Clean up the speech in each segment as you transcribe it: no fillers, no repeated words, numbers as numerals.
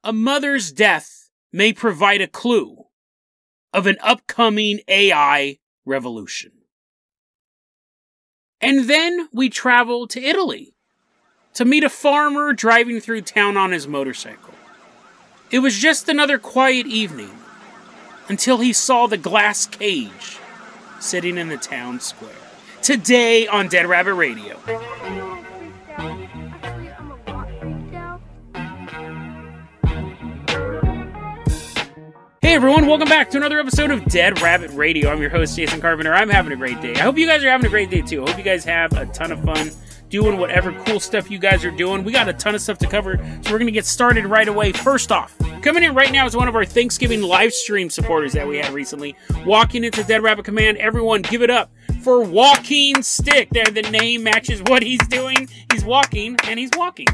A mother's death may provide a clue of an upcoming AI revolution. And then we travel to Italy to meet a farmer driving through town on his motorcycle. It was just another quiet evening until he saw the glass cage sitting in the town square. Today on Dead Rabbit Radio. Hey everyone, welcome back to another episode of Dead Rabbit Radio. I'm your host, Jason Carpenter. I'm having a great day. I hope you guys are having a great day too. I hope you guys have a ton of fun doing whatever cool stuff you guys are doing. We got a ton of stuff to cover, so we're going to get started right away. First off, coming in right now is one of our Thanksgiving live stream supporters that we had recently. Walking into Dead Rabbit Command, everyone give it up for Walking Stick. There, the name matches what he's doing. He's walking, and he's walking.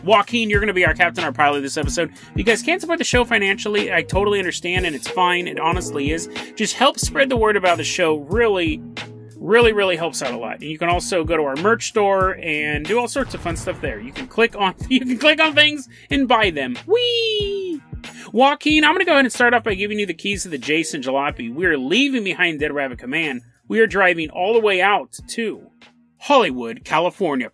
Joaquin, you're going to be our captain, our pilot this episode. If you guys can't support the show financially, I totally understand, and it's fine. It honestly is. Just help spread the word about the show. Really helps out a lot. And you can also go to our merch store and do all sorts of fun stuff there. You can click on things and buy them. Whee! Joaquin, I'm going to go ahead and start off by giving you the keys to the Jason Jalopy. We are leaving behind Dead Rabbit Command. We are driving all the way out to Hollywood, California.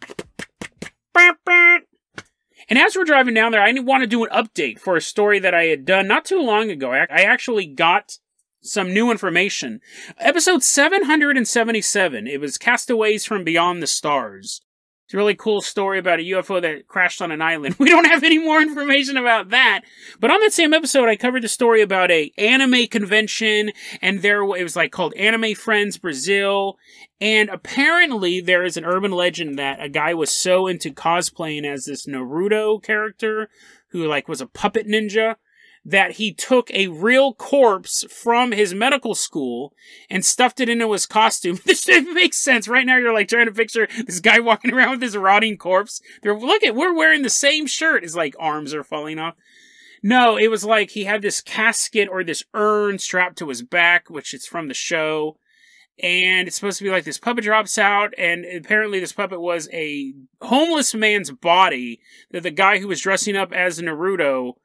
And as we're driving down there, I want to do an update for a story that I had done not too long ago. I actually got some new information. Episode 777, it was Castaways from Beyond the Stars. It's a really cool story about a UFO that crashed on an island. We don't have any more information about that. But on that same episode, I covered the story about a anime convention, and it was like called Anime Friends Brazil. And apparently there is an urban legend that a guy was so into cosplaying as this Naruto character, who like was a puppet ninja, that he took a real corpse from his medical school and stuffed it into his costume. This makes sense. Right now you're like trying to picture this guy walking around with this rotting corpse. We're wearing the same shirt. His like arms are falling off. No, it was like he had this casket or this urn strapped to his back, which is from the show. And it's supposed to be like this puppet drops out, and apparently this puppet was a homeless man's body that the guy who was dressing up as Naruto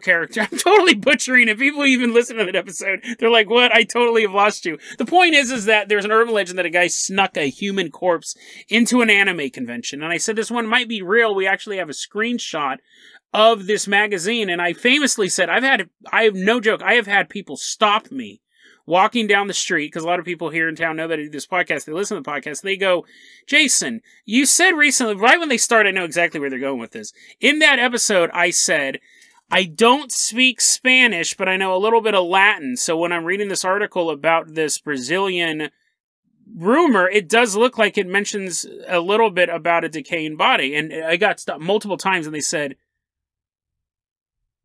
character. I'm totally butchering it. People even listen to that episode. They're like, what? I totally have lost you. The point is that there's an urban legend that a guy snuck a human corpse into an anime convention. And I said this one might be real. We actually have a screenshot of this magazine. And I famously said, I have no joke. I have had people stop me walking down the street, because a lot of people here in town know that I do this podcast, they listen to the podcast, they go, Jason, you said recently, right when they start, I know exactly where they're going with this. In that episode, I said, I don't speak Spanish, but I know a little bit of Latin, so when I'm reading this article about this Brazilian rumor, it does look like it mentions a little bit about a decaying body, and I got stopped multiple times, and they said,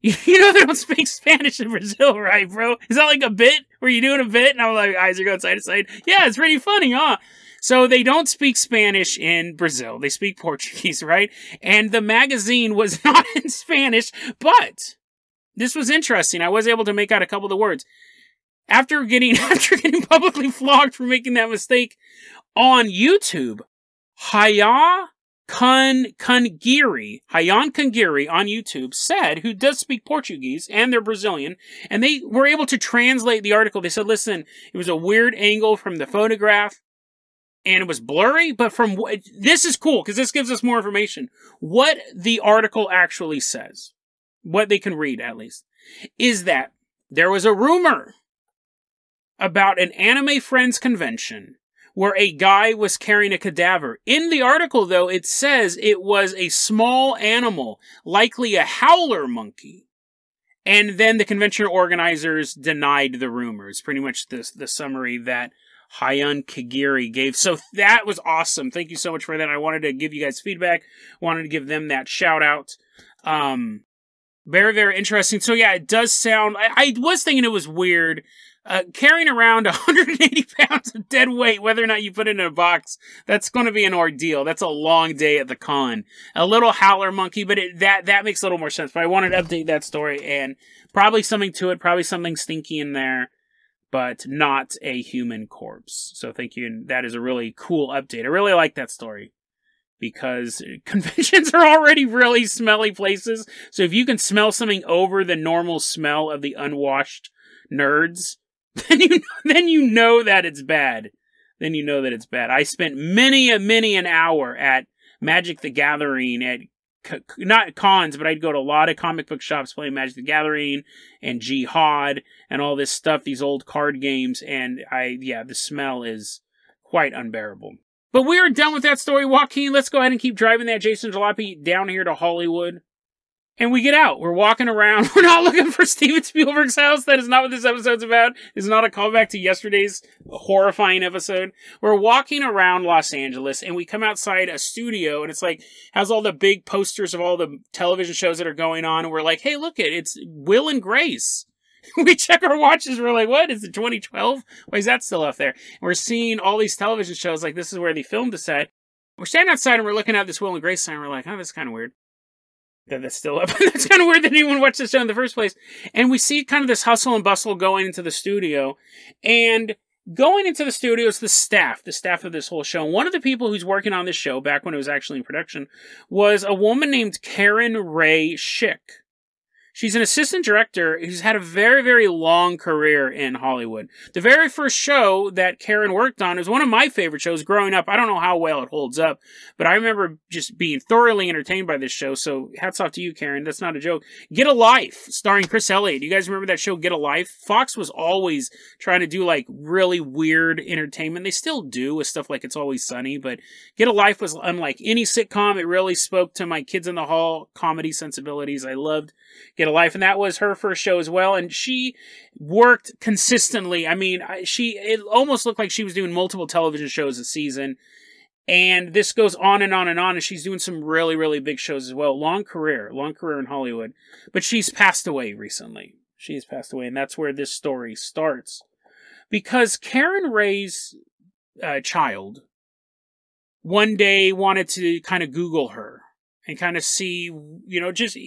you know they don't speak Spanish in Brazil, right, bro? Is that like a bit? Were you doing a bit? And I'm like, eyes are going side to side. Yeah, it's pretty funny, huh? So they don't speak Spanish in Brazil. They speak Portuguese, right? And the magazine was not in Spanish, but this was interesting. I was able to make out a couple of the words. After getting publicly flogged for making that mistake on YouTube, Chyme Chili on YouTube said, who does speak Portuguese, and they're Brazilian, and they were able to translate the article. They said, listen, it was a weird angle from the photograph, and it was blurry, but this is cool, because this gives us more information. What the article actually says, what they can read at least, is that there was a rumor about an Anime Friends convention where a guy was carrying a cadaver. In the article, though, it says it was a small animal, likely a howler monkey. And then the convention organizers denied the rumors. Pretty much the summary that Chyme Chili gave. So that was awesome. Thank you so much for that. I wanted to give you guys feedback. Wanted to give them that shout out. Very, very interesting. So yeah, it does sound... I was thinking it was weird. Carrying around 180 pounds of dead weight, whether or not you put it in a box, that's going to be an ordeal. That's a long day at the con. A little howler monkey, but that makes a little more sense. But I wanted to update that story, and probably something to it, probably something stinky in there, but not a human corpse. So thank you, and that is a really cool update. I really like that story. because conventions are already really smelly places. So if you can smell something over the normal smell of the unwashed nerds, then you know that it's bad. Then you know that it's bad. I spent many an hour at Magic the Gathering, at not cons, but I'd go to a lot of comic book shops playing Magic the Gathering and Jihad and all this stuff, these old card games, and the smell is quite unbearable. But we are done with that story, Joaquin. Let's go ahead and keep driving that Jason Jalopy down here to Hollywood. And we get out. We're walking around. We're not looking for Steven Spielberg's house. That is not what this episode's about. It's not a callback to yesterday's horrifying episode. We're walking around Los Angeles, and we come outside a studio, and it's like, has all the big posters of all the television shows that are going on, and we're like, hey, look, it's Will and Grace. We check our watches, we're like, what? Is it 2012? Why is that still up there? And we're seeing all these television shows, like this is where they filmed the set. We're standing outside, and we're looking at this Will and Grace sign, and we're like, oh, that's kind of weird. That's still up. That's kind of weird that anyone watched this show in the first place. And we see kind of this hustle and bustle going into the studio. And going into the studio is the staff of this whole show. One of the people who's working on this show, back when it was actually in production, was a woman named Karen Ray Schick. She's an assistant director who's had a very, very long career in Hollywood. The very first show that Karen worked on was one of my favorite shows growing up. I don't know how well it holds up, but I remember just being thoroughly entertained by this show. So hats off to you, Karen. That's not a joke. Get a Life, starring Chris Elliott. You guys remember that show, Get a Life? Fox was always trying to do like really weird entertainment. They still do with stuff like It's Always Sunny, but Get a Life was unlike any sitcom. It really spoke to my Kids in the Hall comedy sensibilities. I loved Get a Life, and that was her first show as well, and she worked consistently. I mean, it almost looked like she was doing multiple television shows a season, and this goes on and on and on, and she's doing some really, really big shows as well. Long career in Hollywood, but she's passed away recently. She's passed away, and that's where this story starts, because Karen Ray's child one day wanted to kind of Google her and kind of see, just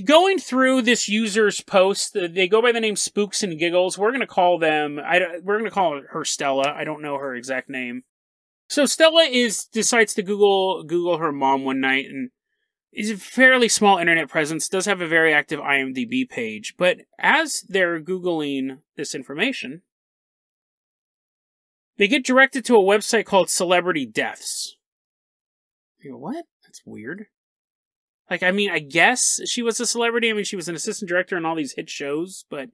going through this user's post. They go by the name Spooks and Giggles. We're going to call them, we're going to call her Stella. I don't know her exact name. So Stella decides to Google her mom one night, and is a fairly small internet presence, does have a very active IMDb page. But as they're Googling this information, they get directed to a website called Celebrity Deaths. You go, what? That's weird. Like, I mean, I guess she was a celebrity. I mean, she was an assistant director in all these hit shows, but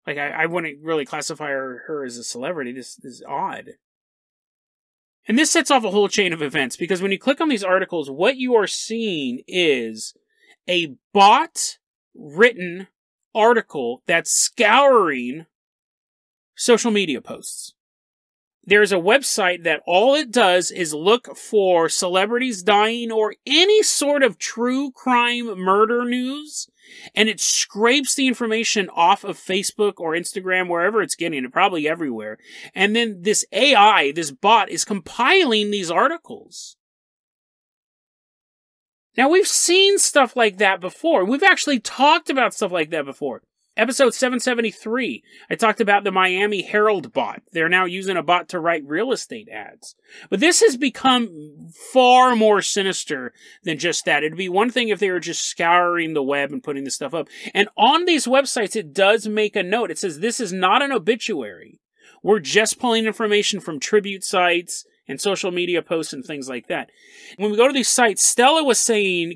like, I wouldn't really classify her as a celebrity. This is odd. And this sets off a whole chain of events, because when you click on these articles, what you are seeing is a bot-written article that's scouring social media posts. There's a website that all it does is look for celebrities dying or any sort of true crime murder news, and it scrapes the information off of Facebook or Instagram, wherever it's getting it, probably everywhere. And then this AI, this bot, is compiling these articles. Now, we've seen stuff like that before. We've actually talked about stuff like that before. Episode 773, I talked about the Miami Herald bot. They're now using a bot to write real estate ads. But this has become far more sinister than just that. It'd be one thing if they were just scouring the web and putting this stuff up. And on these websites, it does make a note. It says, this is not an obituary. We're just pulling information from tribute sites and social media posts and things like that. When we go to these sites, Stella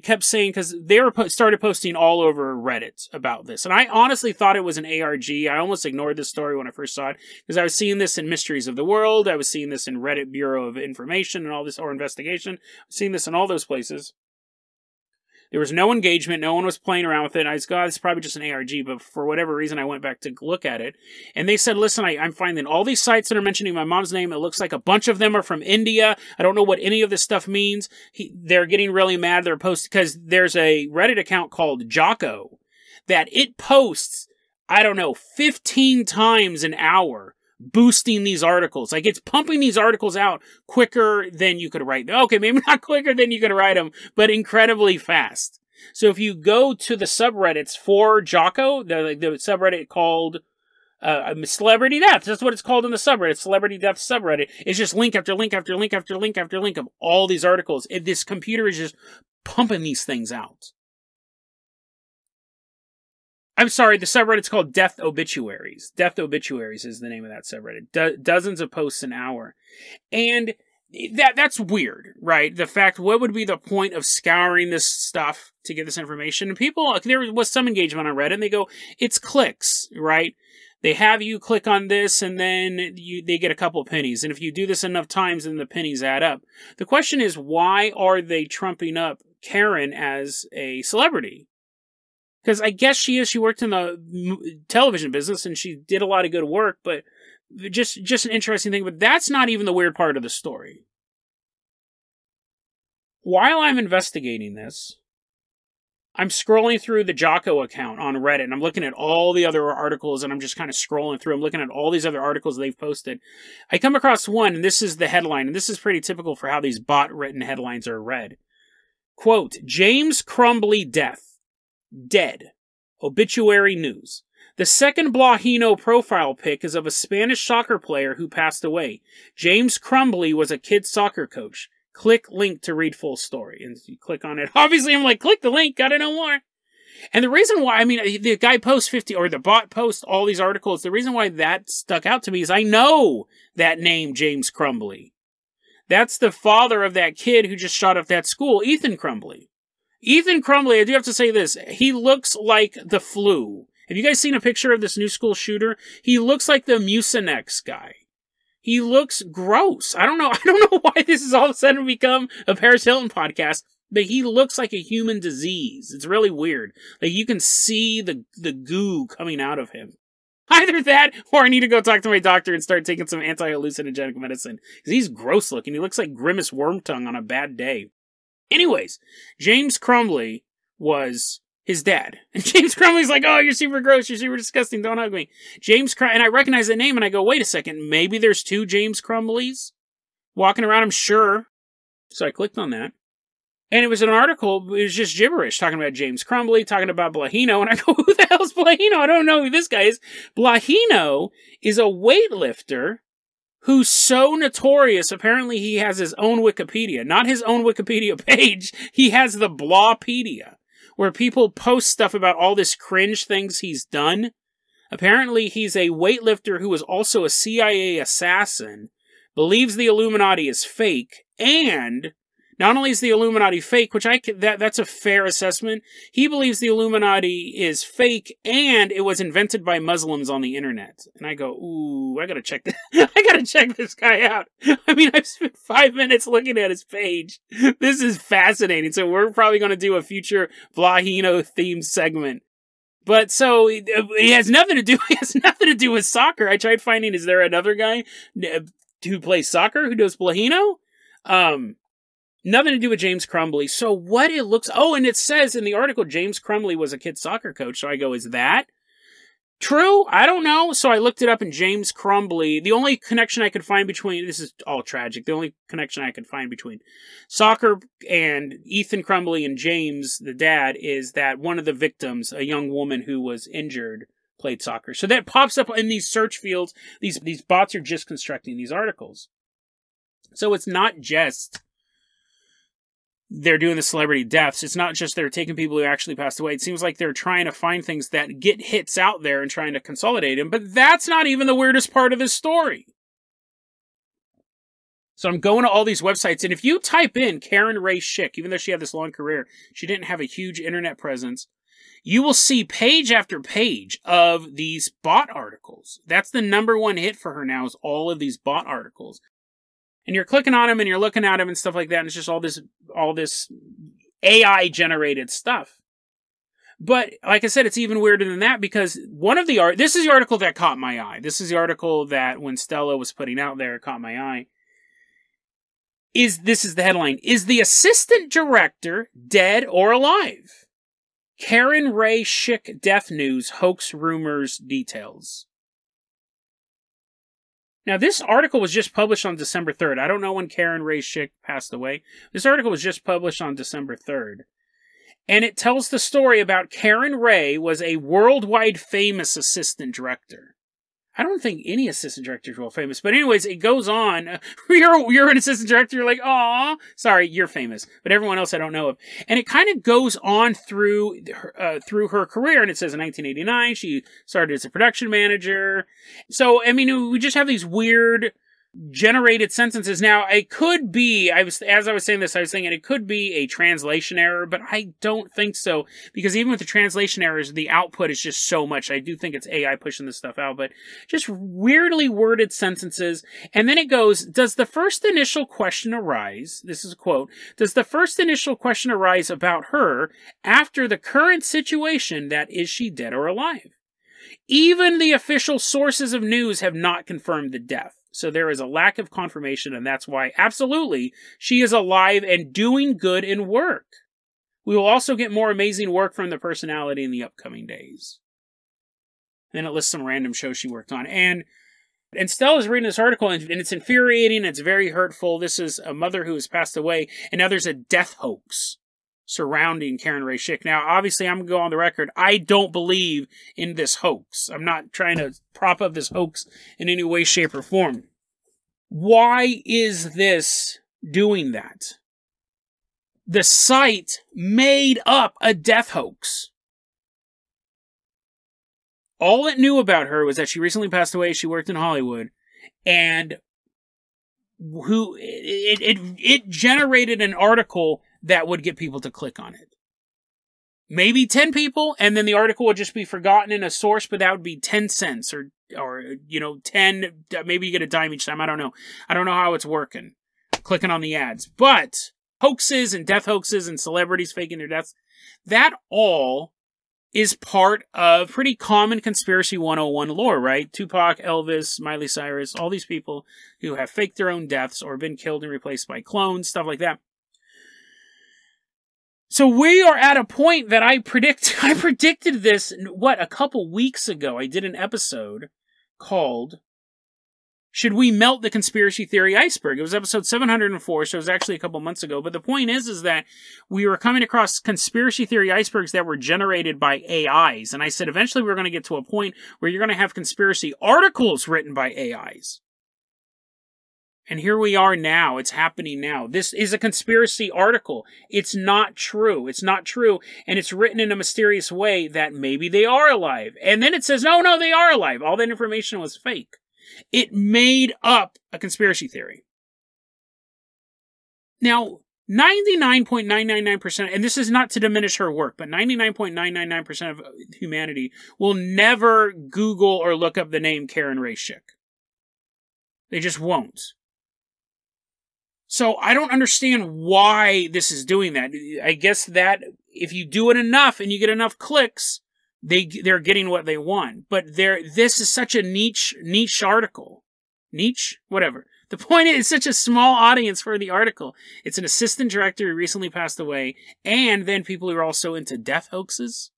kept saying, because they started posting all over Reddit about this. And I honestly thought it was an ARG. I almost ignored this story when I first saw it, because I was seeing this in Mysteries of the World. I was seeing this in Reddit Bureau of Information and all this, or Investigation. I was seeing this in all those places. There was no engagement. No one was playing around with it. I was like, it's probably just an ARG, but for whatever reason, I went back to look at it. And they said, listen, I'm finding all these sites that are mentioning my mom's name. It looks like a bunch of them are from India. I don't know what any of this stuff means. They're getting really mad. They're posting, because there's a Reddit account called Jocko that it posts, 15 times an hour, boosting these articles. Like, it's pumping these articles out quicker than you could write them. Okay, maybe not quicker than you could write them, but incredibly fast. So if you go to the subreddits for Jocko, the subreddit called Celebrity death. That's what it's called in the subreddit. Celebrity death subreddit. It's just link after link after link after link after link of all these articles. This computer is just pumping these things out. I'm sorry, the subreddit's called Death Obituaries. Death Obituaries is the name of that subreddit. Dozens of posts an hour. And that's weird, right? The fact, what would be the point of scouring this stuff to get this information? And people, there was some engagement on Reddit, and they go, it's clicks, right? They have you click on this, and then they get a couple pennies. And if you do this enough times, then the pennies add up. The question is, why are they trumping up Karen as a celebrity? Because I guess she is. She worked in the television business, and she did a lot of good work, but just an interesting thing. But that's not even the weird part of the story. While I'm investigating this, I'm scrolling through the Jocko account on Reddit, and I'm looking at all the other articles, and I'm just kind of scrolling through. I'm looking at all these other articles they've posted. I come across one, and this is the headline, and this is pretty typical for how these bot-written headlines are read. Quote, James Crumbly death. Dead. Obituary news. The second Blahino profile pic is of a Spanish soccer player who passed away. James Crumbly was a kid soccer coach. Click link to read full story. And you click on it. Obviously, I'm like, click the link. Gotta know more. And the reason why, I mean, the guy posts 50, or the bot posts all these articles, the reason why that stuck out to me is I know that name, James Crumbly. That's the father of that kid who just shot up that school, Ethan Crumbly. Ethan Crumbly, I do have to say this, he looks like the flu. Have you guys seen a picture of this new school shooter? He looks like the Mucinex guy. He looks gross. I don't know why this has all of a sudden become a Paris Hilton podcast, but he looks like a human disease. It's really weird. Like, you can see the goo coming out of him. Either that, or I need to go talk to my doctor and start taking some anti-hallucinogenic medicine. Because he's gross looking. He looks like Grimace Wormtongue on a bad day. Anyways, James Crumbly was his dad. And James Crumbly's like, oh, you're super gross, you're super disgusting, don't hug me. And I recognize the name, and I go, wait a second, maybe there's two James Crumbleys walking around, I'm sure. So I clicked on that. And it was an article, it was just gibberish, talking about James Crumbly, talking about Blahino, and I go, who the hell's Blahino? I don't know who this guy is. Blahino is a weightlifter who's so notorious, apparently he has his own Wikipedia. Not his own Wikipedia page, he has the Blahpedia, where people post stuff about all this cringe things he's done. Apparently he's a weightlifter who is also a CIA assassin, believes the Illuminati is fake, and not only is the Illuminati fake, which that's a fair assessment, he believes the Illuminati is fake and it was invented by Muslims on the internet. And I go, ooh, I gotta check this. I gotta check this guy out. I mean, I've spent 5 minutes looking at his page. This is fascinating. So we're probably gonna do a future Blahino themed segment. But so it has nothing to do. It has nothing to do with soccer. I tried finding, is there another guy who plays soccer who does Blahino? Nothing to do with James Crumbly. So what it looks... Oh, and it says in the article, James Crumbly was a kid soccer coach. So I go, is that true? I don't know. So I looked it up, and James Crumbly... The only connection I could find between... This is all tragic. The only connection I could find between soccer and Ethan Crumbly and James, the dad, is that one of the victims, a young woman who was injured, played soccer. So that pops up in these search fields. These bots are just constructing these articles. So it's not just... they're doing the celebrity deaths. It's not just they're taking people who actually passed away. It seems like they're trying to find things that get hits out there and trying to consolidate them. But that's not even the weirdest part of this story. So I'm going to all these websites, and if you type in Karen Ray Schick, even though she had this long career, she didn't have a huge internet presence, you will see page after page of these bot articles. That's the #1 hit for her now, is all of these bot articles. And you're clicking on them and you're looking at them and stuff like that. And it's just all this AI generated stuff. But like I said, it's even weirder than that, because this is the article that caught my eye. This is the article that when Stella was putting out there, caught my eye. This is the headline. Is the assistant director dead or alive? Karen Ray Schick death news, hoax rumors, details. Now, this article was just published on December 3rd. I don't know when Karen Ray Schick passed away. This article was just published on December 3rd. And it tells the story about Karen Ray was a worldwide famous assistant director. I don't think any assistant director is real famous. But anyways, it goes on. You're an assistant director. You're like, aw, sorry, you're famous. But everyone else I don't know of. And it kind of goes on through her career. And it says in 1989, she started as a production manager. So, I mean, we just have these weird generated sentences. Now, it could be, as I was saying this, I was thinking it could be a translation error, but I don't think so, because even with the translation errors, the output is just so much. I do think it's AI pushing this stuff out, but just weirdly worded sentences. And then it goes, does the first initial question arise, this is a quote, does the first initial question arise about her after the current situation, that is she dead or alive? Even the official sources of news have not confirmed the death. So there is a lack of confirmation, and that's why, absolutely, she is alive and doing good in work. We will also get more amazing work from the personality in the upcoming days. Then it lists some random shows she worked on. And Stella's reading this article, and it's infuriating, it's very hurtful. This is a mother who has passed away, and now there's a death hoax surrounding Karen Ray Schick. Now, obviously, I'm going to go on the record. I don't believe in this hoax. I'm not trying to prop up this hoax in any way, shape, or form. Why is this doing that? The site made up a death hoax. All it knew about her was that she recently passed away. She worked in Hollywood, and it generated an article that would get people to click on it. Maybe 10 people, and then the article would just be forgotten in a source, but that would be 10 cents or 10, maybe you get a dime each time. I don't know. I don't know how it's working. Clicking on the ads. But hoaxes and death hoaxes and celebrities faking their deaths, that all is part of pretty common conspiracy 101 lore, right? Tupac, Elvis, Miley Cyrus, all these people who have faked their own deaths or been killed and replaced by clones, stuff like that. So we are at a point that I predicted this, a couple weeks ago. I did an episode called, Should We Melt the Conspiracy Theory Iceberg? It was episode 704, so it was actually a couple months ago. But the point is that we were coming across conspiracy theory icebergs that were generated by AIs. And I said eventually we're going to get to a point where you're going to have conspiracy articles written by AIs. And here we are now. It's happening now. This is a conspiracy article. It's not true. It's not true. And it's written in a mysterious way that maybe they are alive. And then it says, no, they are alive. All that information was fake. It made up a conspiracy theory. Now, 99.999%, and this is not to diminish her work, but 99.999% of humanity will never Google or look up the name Karen Ray Schick. They just won't. So I don't understand why this is doing that. I guess that if you do it enough and you get enough clicks, they're getting what they want. But this is such a niche article. Niche? Whatever. The point is, it's such a small audience for the article. It's an assistant director who recently passed away, and then people who are also into death hoaxes.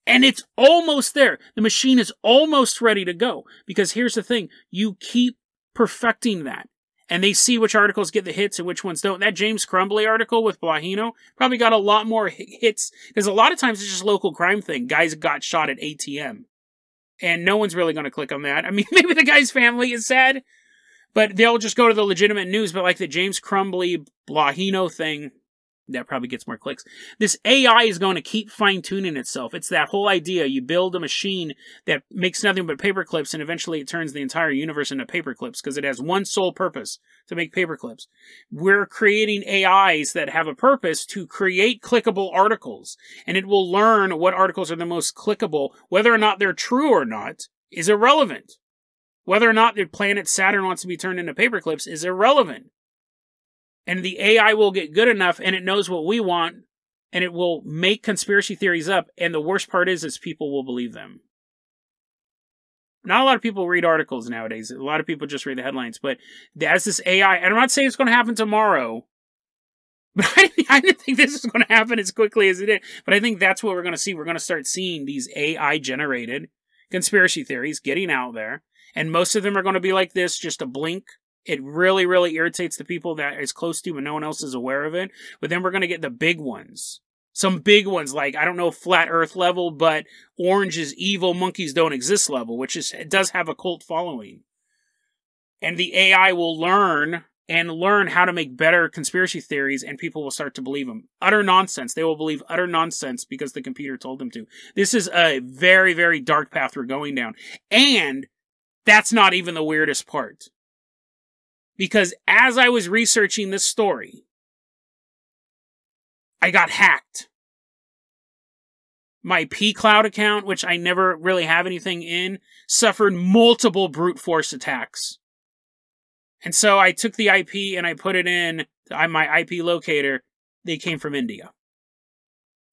And it's almost there. The machine is almost ready to go. Because here's the thing. You keep perfecting that. And they see which articles get the hits and which ones don't. That James Crumbly article with Blahino probably got a lot more hits. Because a lot of times it's just a local crime thing. Guys got shot at ATM. And no one's really going to click on that. I mean, maybe the guy's family is sad. But they'll just go to the legitimate news. But like the James Crumbly Blahino thing, that probably gets more clicks. This AI is going to keep fine-tuning itself. It's that whole idea. You build a machine that makes nothing but paperclips, and eventually it turns the entire universe into paperclips because it has one sole purpose, to make paperclips. We're creating AIs that have a purpose to create clickable articles, and it will learn what articles are the most clickable. Whether or not they're true or not is irrelevant. Whether or not the planet Saturn wants to be turned into paperclips is irrelevant. And the AI will get good enough, and it knows what we want, and it will make conspiracy theories up, and the worst part is people will believe them. Not a lot of people read articles nowadays. A lot of people just read the headlines. But as this AI, and I'm not saying it's going to happen tomorrow, but I didn't think this was going to happen as quickly as it did. But I think that's what we're going to see. We're going to start seeing these AI-generated conspiracy theories getting out there, and most of them are going to be like this, just a blink. It really, really irritates the people that it's close to, but no one else is aware of it. But then we're going to get the big ones. Some big ones, like, I don't know, flat earth level, but orange is evil, monkeys don't exist level, which is, it does have a cult following. And the AI will learn how to make better conspiracy theories, and people will start to believe them. Utter nonsense. They will believe utter nonsense because the computer told them to. This is a very, very dark path we're going down. And that's not even the weirdest part. Because as I was researching this story, I got hacked. My pCloud account, which I never really have anything in, suffered multiple brute force attacks. And so I took the IP and I put it in my IP locator. They came from India.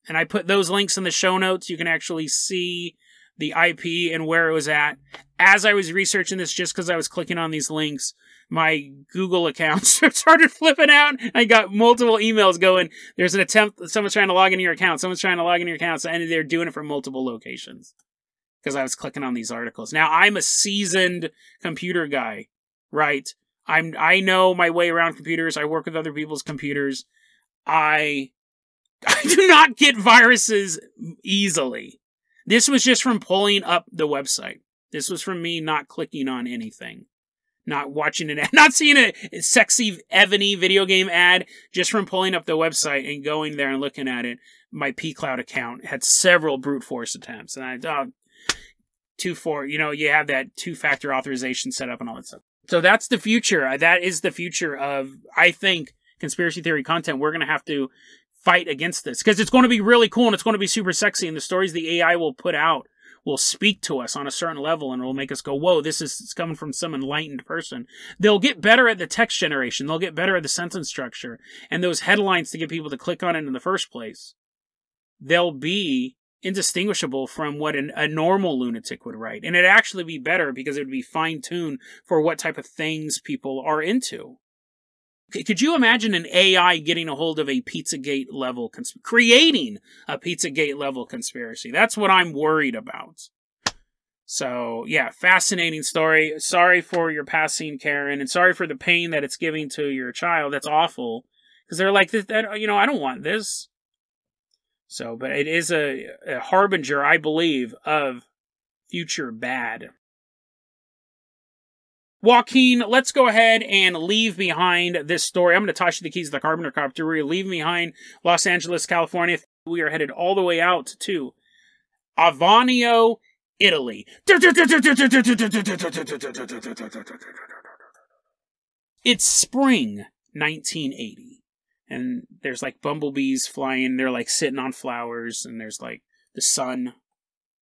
And I put those links in the show notes. You can actually see the IP and where it was at. As I was researching this, just because I was clicking on these links, my Google account started flipping out. I got multiple emails going, there's an attempt, someone's trying to log into your account, someone's trying to log into your account, and they're doing it from multiple locations. Because I was clicking on these articles. Now, I'm a seasoned computer guy, right? I know my way around computers. I work with other people's computers. I do not get viruses easily. This was just from pulling up the website. This was from me not clicking on anything. Not watching an ad, not seeing a sexy Ebony video game ad, just from pulling up the website and going there and looking at it. My pCloud account had several brute force attempts. And I, you have that two-factor authorization set up and all that stuff. So that's the future. That is the future of, I think, conspiracy theory content. We're going to have to fight against this because it's going to be really cool and it's going to be super sexy. And the stories the AI will put out will speak to us on a certain level and it will make us go, whoa, this is coming from some enlightened person. They'll get better at the text generation. They'll get better at the sentence structure and those headlines to get people to click on it in the first place. They'll be indistinguishable from what a normal lunatic would write. And it'd actually be better because it would be fine-tuned for what type of things people are into. Could you imagine an AI getting a hold of a Pizzagate level, creating a Pizzagate level conspiracy? That's what I'm worried about. So, yeah, fascinating story. Sorry for your passing, Karen, and sorry for the pain that it's giving to your child. That's awful. Because they're like, I don't want this. So, but it is a harbinger, I believe, of future bad. Joaquin, let's go ahead and leave behind this story. I'm going to toss you the keys to the Carpenter copter. We're going to leave behind Los Angeles, California. We are headed all the way out to Avonio, Italy. It's spring 1980. And there's like bumblebees flying. They're like sitting on flowers. And there's like the sun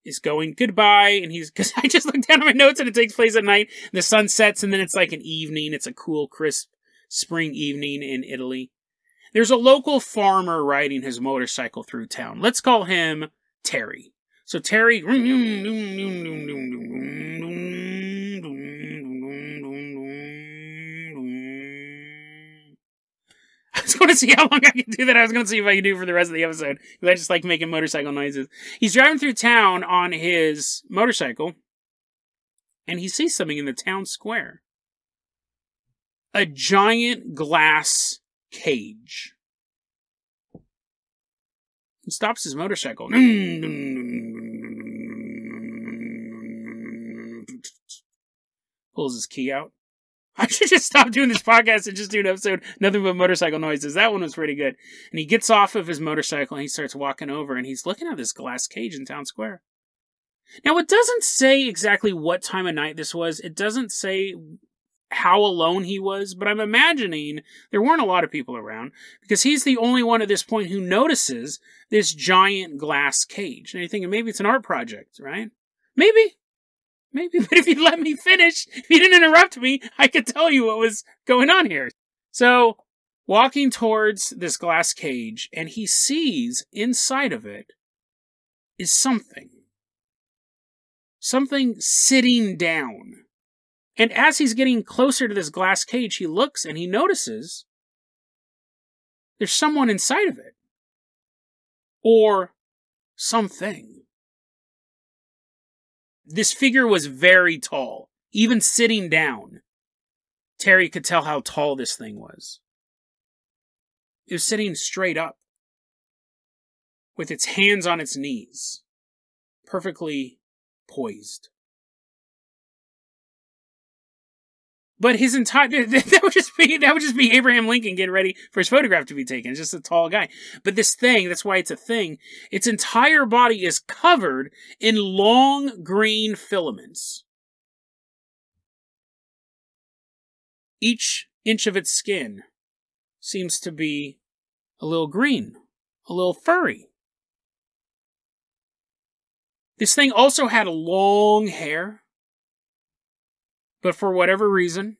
is going goodbye. And because I just looked down at my notes and it takes place at night. The sun sets and then it's like an evening. It's a cool, crisp spring evening in Italy. There's a local farmer riding his motorcycle through town. Let's call him Terry. So Terry... I was going to see how long I could do that. I was going to see if I could do it for the rest of the episode. Because I just like making motorcycle noises. He's driving through town on his motorcycle. And he sees something in the town square. A giant glass cage. He stops his motorcycle. Pulls his key out. I should just stop doing this podcast and just do an episode, nothing but motorcycle noises. That one was pretty good. And he gets off of his motorcycle and he starts walking over and he's looking at this glass cage in town square. Now, it doesn't say exactly what time of night this was. It doesn't say how alone he was, but I'm imagining there weren't a lot of people around because he's the only one at this point who notices this giant glass cage. And you're thinking maybe it's an art project, right? Maybe, but if you let me finish, if you didn't interrupt me, I could tell you what was going on here. So, walking towards this glass cage, and he sees inside of it is something. Something sitting down. And as he's getting closer to this glass cage, he looks and he notices there's someone inside of it. Or something. This figure was very tall. Even sitting down, Terry could tell how tall this thing was. It was sitting straight up. with its hands on its knees, perfectly poised. But his entire that would just be Abraham Lincoln getting ready for his photograph to be taken. It's just a tall guy. But this thing, that's why it's a thing, its entire body is covered in long green filaments. Each inch of its skin seems to be a little green, a little furry. This thing also had long hair. But for whatever reason,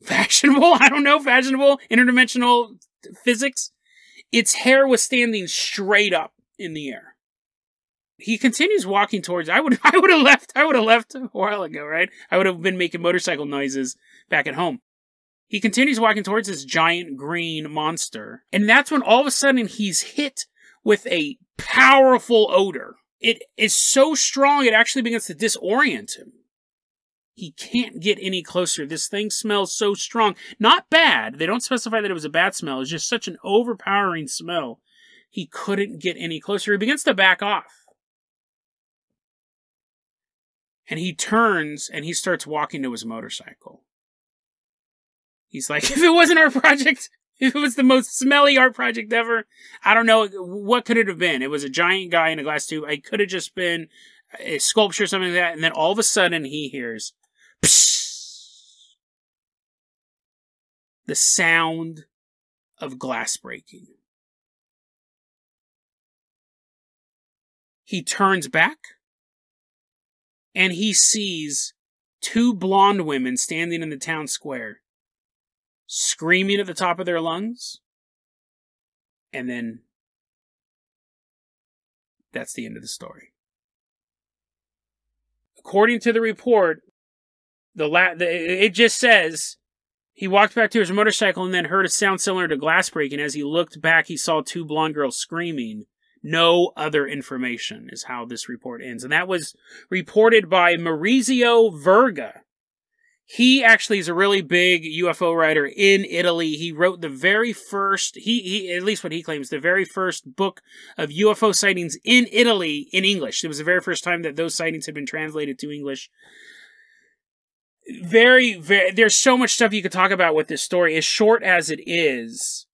fashionable, interdimensional physics, its hair was standing straight up in the air. He continues walking towards, I would have left a while ago, right? I would have been making motorcycle noises back at home. He continues walking towards this giant green monster, and that's when all of a sudden he's hit with a powerful odor. It is so strong it actually begins to disorient him. He can't get any closer. This thing smells so strong. Not bad. They don't specify that it was a bad smell. It's just such an overpowering smell. He couldn't get any closer. He begins to back off. And he turns and he starts walking to his motorcycle. He's like, if it wasn't our project, if it was the most smelly art project ever, I don't know, what could it have been? It was a giant guy in a glass tube. It could have just been a sculpture or something like that. And then all of a sudden he hears the sound of glass breaking. He turns back and he sees two blonde women standing in the town square, screaming at the top of their lungs. And then that's the end of the story. According to the report, it just says he walked back to his motorcycle and then heard a sound similar to glass breaking. As he looked back, he saw two blonde girls screaming. No other information is how this report ends. And that was reported by Maurizio Verga. He actually is a really big UFO writer in Italy. He wrote the very first, he at least what he claims, the very first book of UFO sightings in Italy in English. It was the very first time that those sightings had been translated to English. There's so much stuff you could talk about with this story. As short as it is,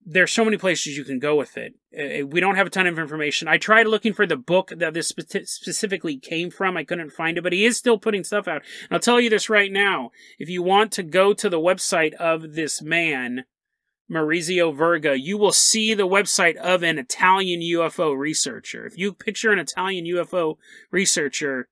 there's so many places you can go with it. We don't have a ton of information. I tried looking for the book that this specifically came from. I couldn't find it, but he is still putting stuff out. And I'll tell you this right now. If you want to go to the website of this man, Maurizio Verga, you will see the website of an Italian UFO researcher. If you picture an Italian UFO researcher,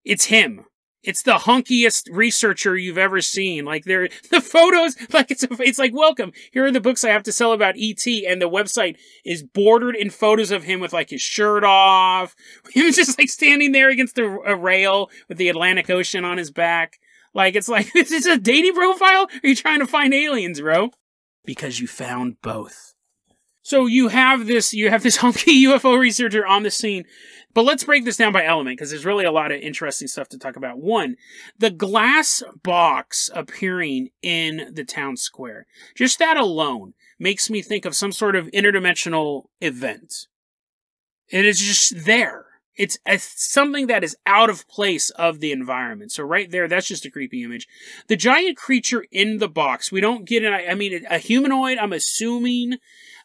it's him. It's the hunkiest researcher you've ever seen. Like, the photos, like, it's like, welcome. Here are the books I have to sell about E.T., and the website is bordered in photos of him with, like, his shirt off. He was just, like, standing there against a rail with the Atlantic Ocean on his back. Like, it's like, is this a dating profile? Or are you trying to find aliens, bro? Because you found both. So you have this hunky UFO researcher on the scene. But let's break this down by element, because there's really a lot of interesting stuff to talk about. One, the glass box appearing in the town square. Just that alone makes me think of some sort of interdimensional event. It is just there. It's something that is out of place of the environment. So right there, that's just a creepy image. The giant creature in the box, we don't get a humanoid, I'm assuming.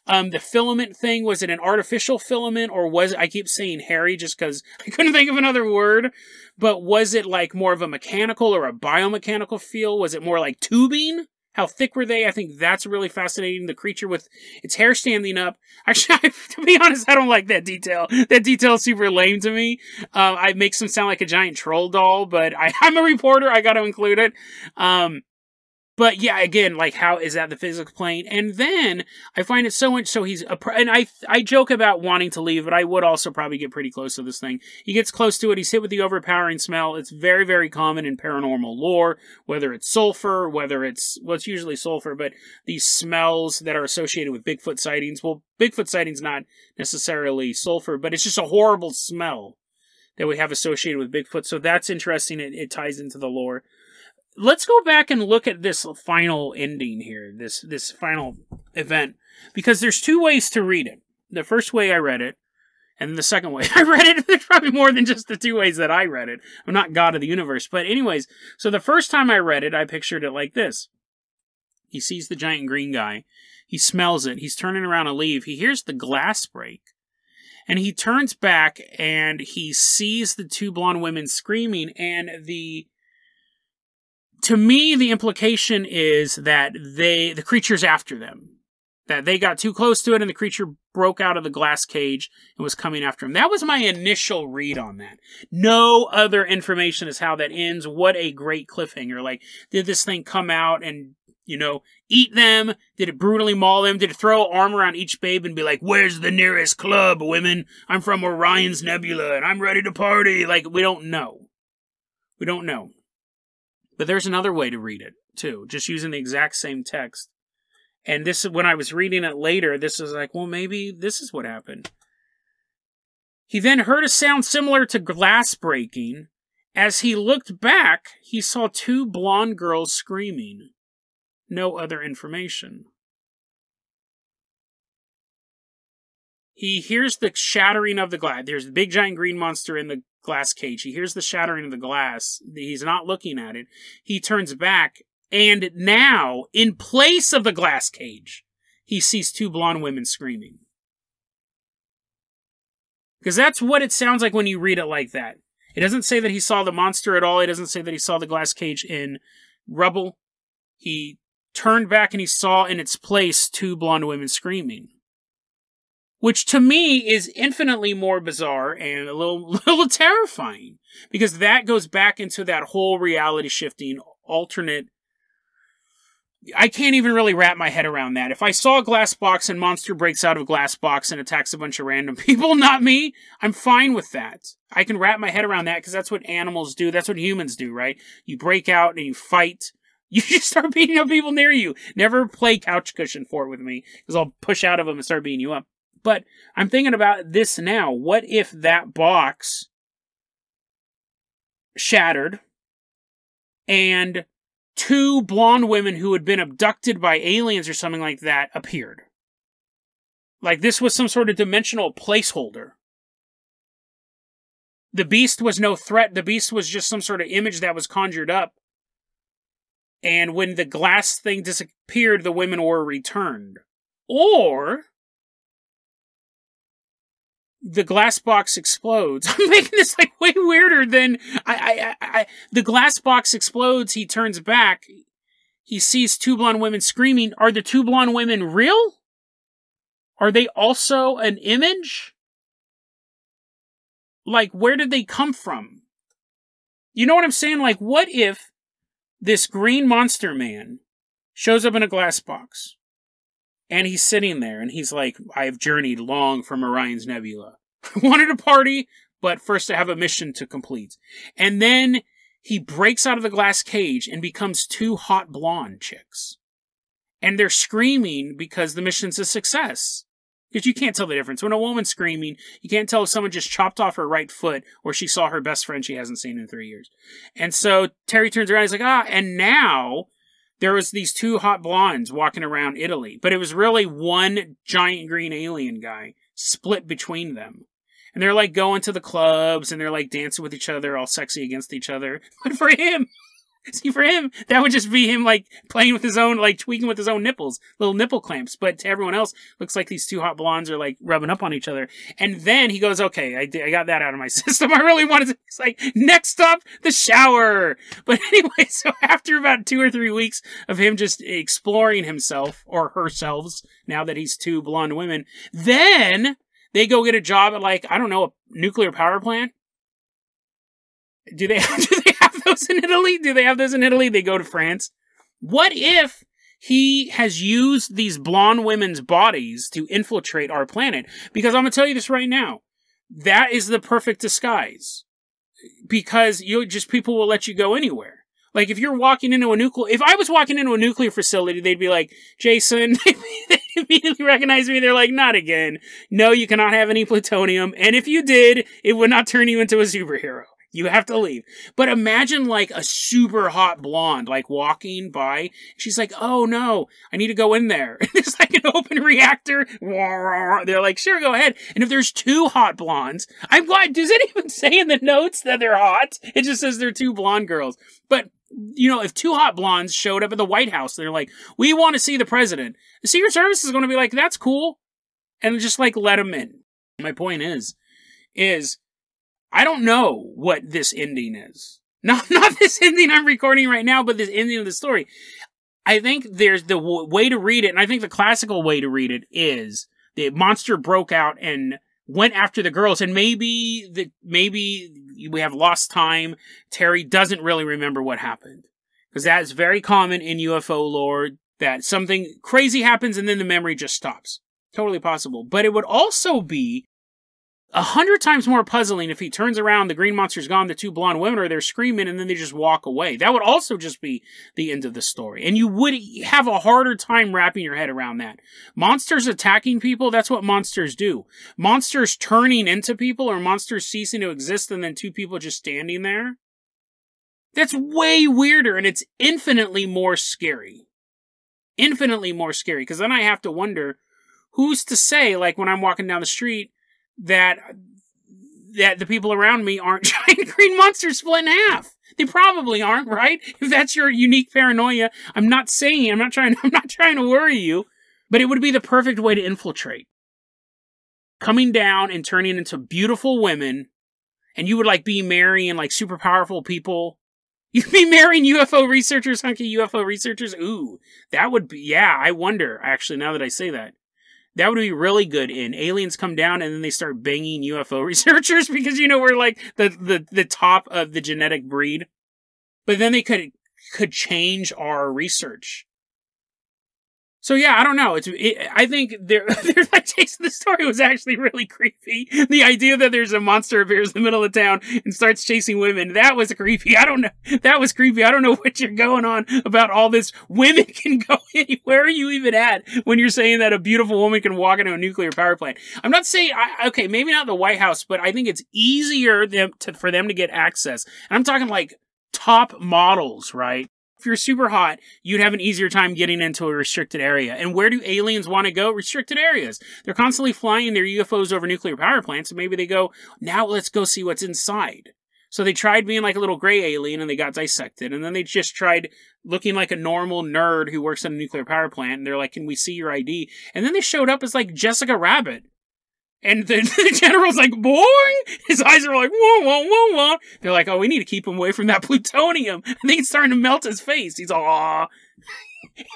The filament thing, was it an artificial filament, or was it, I keep saying hairy just because I couldn't think of another word, but was it like more of a mechanical or a biomechanical feel? Was it more like tubing? How thick were they? I think that's really fascinating. The creature with its hair standing up. Actually, to be honest, I don't like that detail. That detail is super lame to me. It makes him sound like a giant troll doll, but I'm a reporter. I got to include it. But yeah, again, like, how is that the physics plane? And then I find it so he's and I joke about wanting to leave, but I would also probably get pretty close to this thing. He gets close to it. He's hit with the overpowering smell. It's very, very common in paranormal lore, whether it's sulfur, it's usually sulfur, but these smells that are associated with Bigfoot sightings. Well, Bigfoot sightings not necessarily sulfur, but it's just a horrible smell that we have associated with Bigfoot. So that's interesting. It ties into the lore. Let's go back and look at this final ending here, this final event, because there's two ways to read it. the first way I read it, and the second way I read it, there's probably more than just the two ways that I read it. I'm not God of the universe. But anyways, so the first time I read it, I pictured it like this. He sees the giant green guy. He smells it. He's turning around to leave. He hears the glass break. And he turns back and he sees the two blonde women screaming. And to me, the implication is that the creature's after them. That they got too close to it and the creature broke out of the glass cage and was coming after him. That was my initial read on that. No other information is how that ends. What a great cliffhanger. Like, did this thing come out and, eat them? Did it brutally maul them? Did it throw an arm around each babe and be like, where's the nearest club, women? I'm from Orion's Nebula and I'm ready to party. Like, we don't know. We don't know. But there's another way to read it, too. Just using the exact same text. And this is when I was reading it later, this was like, well, maybe this is what happened. He then heard a sound similar to glass breaking. As he looked back, he saw two blonde girls screaming. No other information. He hears the shattering of the glass. There's a big giant green monster in the glass cage. He hears the shattering of the glass. He's not looking at it. He turns back. And now, in place of the glass cage, he sees two blonde women screaming. Because that's what it sounds like when you read it like that. It doesn't say that he saw the monster at all. It doesn't say that he saw the glass cage in rubble. He turned back and he saw in its place two blonde women screaming. Which to me is infinitely more bizarre and a little terrifying. Because that goes back into that whole reality shifting alternate. I can't even really wrap my head around that. If I saw a glass box and monster breaks out of a glass box and attacks a bunch of random people, not me, I'm fine with that. I can wrap my head around that because that's what animals do. That's what humans do, right? You break out and you fight. You just start beating up people near you. Never play couch cushion for it with me because I'll push out of them and start beating you up. But I'm thinking about this now. What if that box shattered and two blonde women who had been abducted by aliens or something like that appeared? Like this was some sort of dimensional placeholder. The beast was no threat. The beast was just some sort of image that was conjured up. And when the glass thing disappeared, the women were returned. Or the glass box explodes. I'm making this like way weirder than the glass box explodes. He turns back. He sees two blonde women screaming. Are the two blonde women real? Are they also an image? Like, where did they come from? You know what I'm saying? Like, what if this green monster man shows up in a glass box? And he's sitting there, and he's like, I have journeyed long from Orion's Nebula. I wanted to party, but first I have a mission to complete. And then he breaks out of the glass cage and becomes two hot blonde chicks. And they're screaming because the mission's a success. Because you can't tell the difference. When a woman's screaming, you can't tell if someone just chopped off her right foot or she saw her best friend she hasn't seen in 3 years. And so Terry turns around, he's like, and now there was these two hot blondes walking around Italy, but it was really one giant green alien guy split between them. And they're like going to the clubs and they're like dancing with each other, all sexy against each other. But for him, that would just be him like playing with his own, like tweaking with his own nipples, little nipple clamps. But to everyone else, looks like these two hot blondes are like rubbing up on each other. And then he goes, okay, I got that out of my system. I really wanted to, it's like, next up, the shower. But anyway, so after about 2 or 3 weeks of him just exploring himself or herself, now that he's two blonde women, then they go get a job at like, I don't know, a nuclear power plant. Do they have those in Italy? Do they have those in Italy? They go to France. What if he has used these blonde women's bodies to infiltrate our planet? Because I'm going to tell you this right now. That is the perfect disguise. Because people will let you go anywhere. Like if you're walking into if I was walking into a nuclear facility, they'd be like, Jason, they'd immediately recognize me. They're like, not again. No, you cannot have any plutonium. And if you did, it would not turn you into a superhero. You have to leave. But imagine like a super hot blonde, like walking by. She's like, oh no, I need to go in there. There's like an open reactor. They're like, sure, go ahead. And if there's two hot blondes, I'm glad, does it even say in the notes that they're hot? It just says they're two blonde girls. But, you know, if two hot blondes showed up at the White House, they're like, we want to see the president. The Secret Service is going to be like, that's cool. And just like, let them in. My point is I don't know what this ending is. Not this ending I'm recording right now, but this ending of the story. I think there's the way to read it, and I think the classical way to read it is the monster broke out and went after the girls, and maybe we have lost time. Terry doesn't really remember what happened. Because that is very common in UFO lore, that something crazy happens and then the memory just stops. Totally possible. But it would also be 100 times more puzzling if he turns around, the green monster's gone, the two blonde women are there screaming, and then they just walk away. That would also just be the end of the story. And you would have a harder time wrapping your head around that. Monsters attacking people, that's what monsters do. Monsters turning into people, or monsters ceasing to exist, and then two people just standing there. That's way weirder, and it's infinitely more scary. Infinitely more scary, because then I have to wonder, who's to say, like when I'm walking down the street, that the people around me aren't giant green monsters split in half. They probably aren't, right? If that's your unique paranoia, I'm not trying to worry you, but it would be the perfect way to infiltrate. Coming down and turning into beautiful women, and you would like be marrying like super powerful people. You'd be marrying UFO researchers, hunky UFO researchers. Ooh, that would be, yeah, I wonder, actually, now that I say that. That would be really good in aliens come down and then they start banging UFO researchers because, you know, we're like the top of the genetic breed. But then they could change our research. So yeah, I don't know. I think they're like chasing the story was actually really creepy. The idea that there's a monster appears in the middle of town and starts chasing women, that was creepy. I don't know. That was creepy. I don't know what you're going on about all this. Women can go anywhere. Where are you even at when you're saying that a beautiful woman can walk into a nuclear power plant? I'm not saying, okay, maybe not the White House, but I think it's easier for them to get access. And I'm talking like top models, right? If you're super hot, you'd have an easier time getting into a restricted area. And where do aliens want to go? Restricted areas. They're constantly flying their UFOs over nuclear power plants, and maybe they go, now let's go see what's inside. So they tried being like a little gray alien, and they got dissected. And then they just tried looking like a normal nerd who works at a nuclear power plant, and they're like, can we see your ID? And then they showed up as like Jessica Rabbit. And the general's like, boing! His eyes are like, whoa, whoa, whoa, whoa. They're like, oh, we need to keep him away from that plutonium. I think it's starting to melt his face. He's all, aw.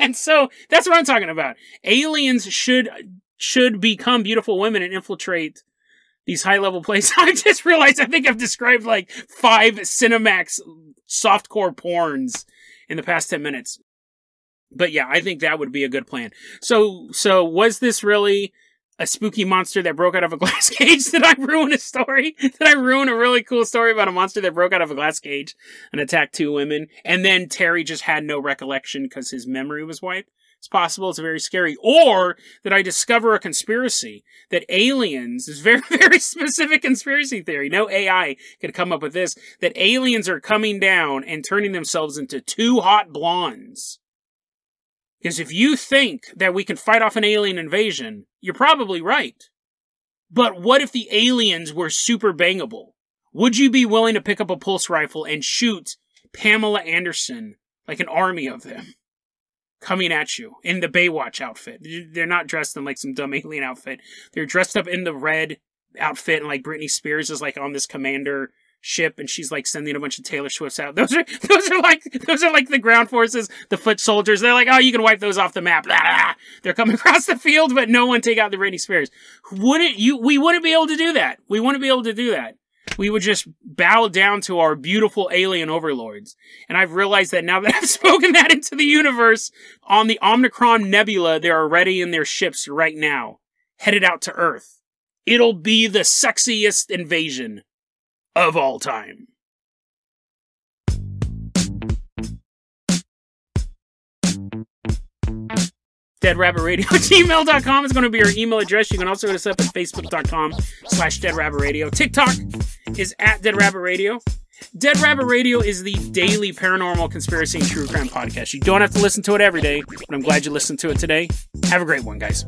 And so, that's what I'm talking about. Aliens should become beautiful women and infiltrate these high-level places. I just realized I think I've described like 5 Cinemax softcore porns in the past 10 minutes. But yeah, I think that would be a good plan. So was this really a spooky monster that broke out of a glass cage? Did I ruin a story? Did I ruin a really cool story about a monster that broke out of a glass cage and attacked 2 women? And then Terry just had no recollection because his memory was wiped? It's possible. It's very scary. Or did I discover a conspiracy that aliens, this very, very specific conspiracy theory, no AI could come up with this, that aliens are coming down and turning themselves into 2 hot blondes. Because if you think that we can fight off an alien invasion, you're probably right. But what if the aliens were super bangable? Would you be willing to pick up a pulse rifle and shoot Pamela Anderson, like an army of them, coming at you in the Baywatch outfit? They're not dressed in like some dumb alien outfit. They're dressed up in the red outfit, and like Britney Spears is like on this commander ship, and she's like sending a bunch of Taylor Swifts out. Those are like the ground forces, the foot soldiers. They're like, oh, you can wipe those off the map. Blah, blah. They're coming across the field, but no one take out the Britney Spears. We wouldn't be able to do that. We wouldn't be able to do that. We would just bow down to our beautiful alien overlords. And I've realized that now that I've spoken that into the universe, on the Omicron Nebula, they're already in their ships right now, headed out to Earth. It'll be the sexiest invasion of all time. DeadRabbitRadio@gmail.com is going to be our email address. You can also hit us up at Facebook.com/DeadRabbitRadio. TikTok is @DeadRabbitRadio. Dead Rabbit Radio is the daily paranormal conspiracy and true crime podcast. You don't have to listen to it every day, but I'm glad you listened to it today. Have a great one, guys.